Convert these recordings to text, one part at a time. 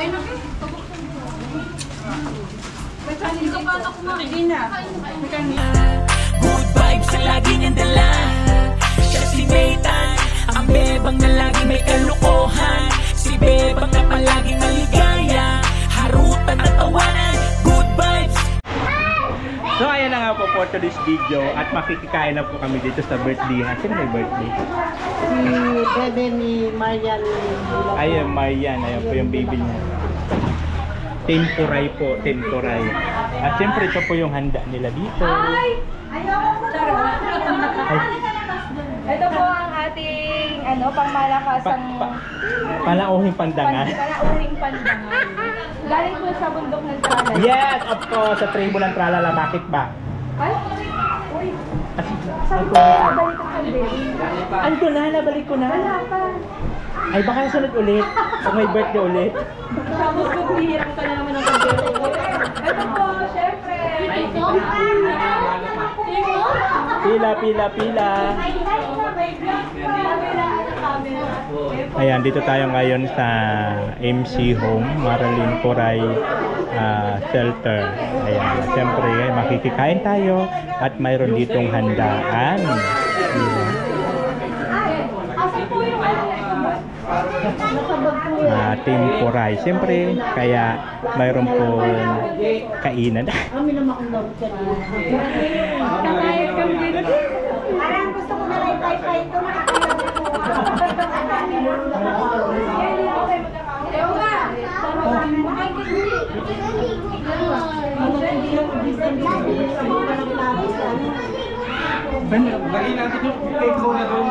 Ay, naku. May kanin ka pa ako mo. Hindi na. May kanin. Good vibes ang lagi niyang dala. Siya si Nathan, ang bebang na lagi may kalukuhan. Si bebang na palaging maligaya. Harutan at tawanan. Good vibes. So ayan na nga po for today's video at makikikain na po kami dito sa birthday. Sino may birthday? Si bebe ni Marian. Ayun, Marian. Ayun po yung baby niya. Tempuray po, tempuray. At siyempre ito po yung handa nila dito. Ay! Ito po ang ating pangmalakasang Palauhing pandangan. palauhing pandangan. Galing po sa bundok ng Tralala. Yes, of course, sa tribo ng Tralala. Bakit ba? Ay! Uy! Saan ko balik ko sandali? Ando na, nabalik ko na. Wala pa. Ay, baka sunod ulit. Pag may birthday ulit. Tapos maghihirang ka na naman ng pagdero. Ito po, syempre. Pila. Ayan, dito tayo ngayon sa MC Home, Marilyn Coray Shelter. Ayan, siyempre makikikain tayo at mayroon ditong handaan. Team Coray. Siyempre, kaya mayroon po kainan. Parang gusto ko na lang tay-tay ito. Lagi natin yung cake mo na doon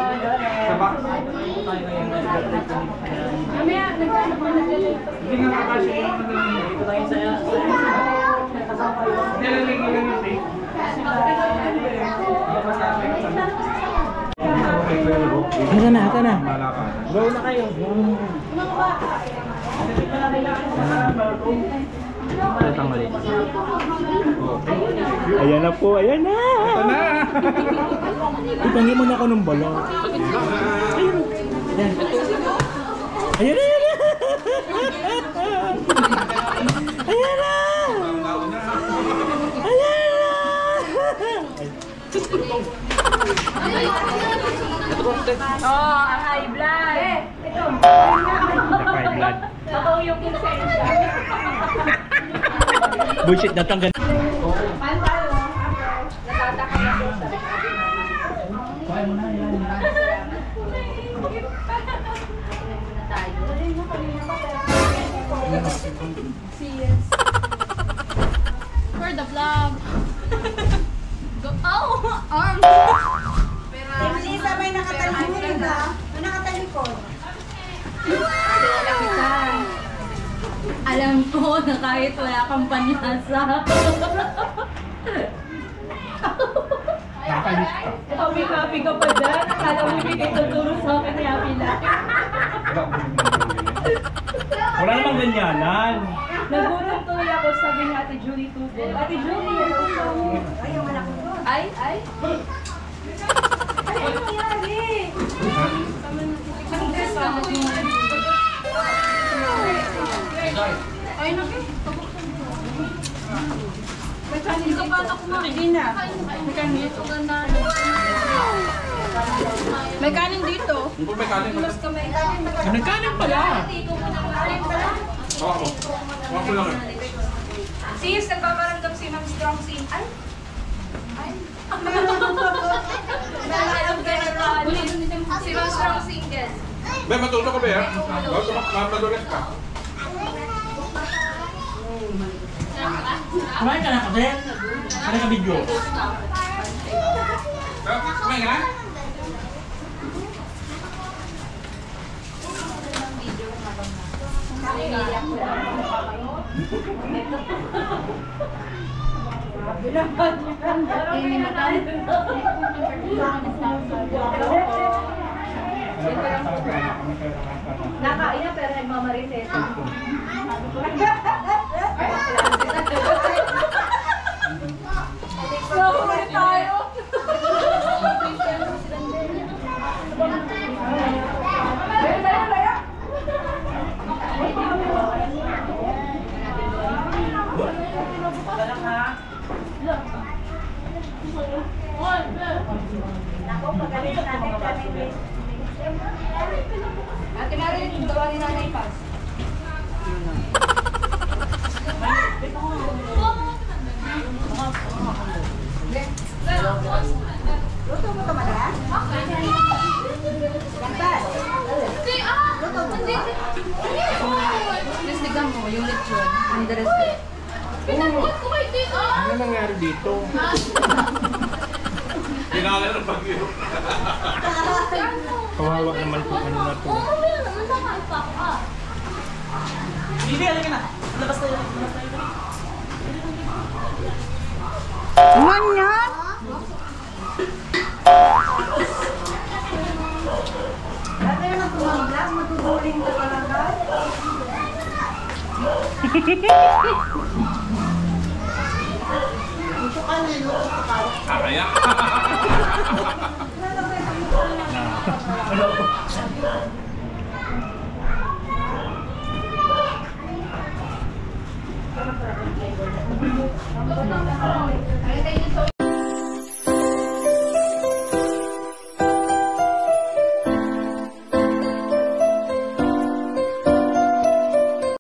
sa box. Mamaya, nagkano pa na dyan. Hindi nga kakasya yung dito tayo sa nilalagay lang yung cake. Ito na. Go na kayo. Ayan na po, ayan na. Ito na. Itangi mo na ako ng balo. Ayan na. Ayan na. Oh, ang high blood. Ito. High blood. Ako yung konsensya. Bullshit na tanggal. Pantalo. Natatakay ako sa For the vlog. Go. Oh, arms. Lisa, may nakatalikod na. May nakatalikod. Alam ko na kahit wala kang panyasa. Happy ka pa dyan. Akala mo bigay tuturo sa akin ni Happy lang. Wala namang ganyanan. Nagurang tuloy ako, sabi ni Ate Julie Tubo. Ate Julie, Ay, yung anak ko doon. ay. Ay, ano nangyari? Ay, naku. May kanin ka pa ako mo. Hindi na. May kanin dito. May kanin dito. Kung may kanin mo. May kanin pala. Oo. Wala ko lang eh. Sis, nagpaparamdam si Ma'am Strong Sing. Ay! Si Ma'am Strong Single. Be, matuto ka ba ya? Madulas ka. Kumain ka na kasi. Ano ka video? Kumain ka na? Nakain na pero nagmamarites. Nakulit tayo. Ate Marilyn, gawa ni Nanay Paz. Luto mo ito, madam? Gambas. Please, tignan mo, yung lechon. Ang dress ko. Ano nangyari dito? Pinangal ng bagyo. Kawawa naman po ano na to. Bibi, halika na. Labas tayo. Manyan! Dati naman tumamblas, matutuling ka talaga. Gusto ka na, no? Gusto ka. Kaya. Ah.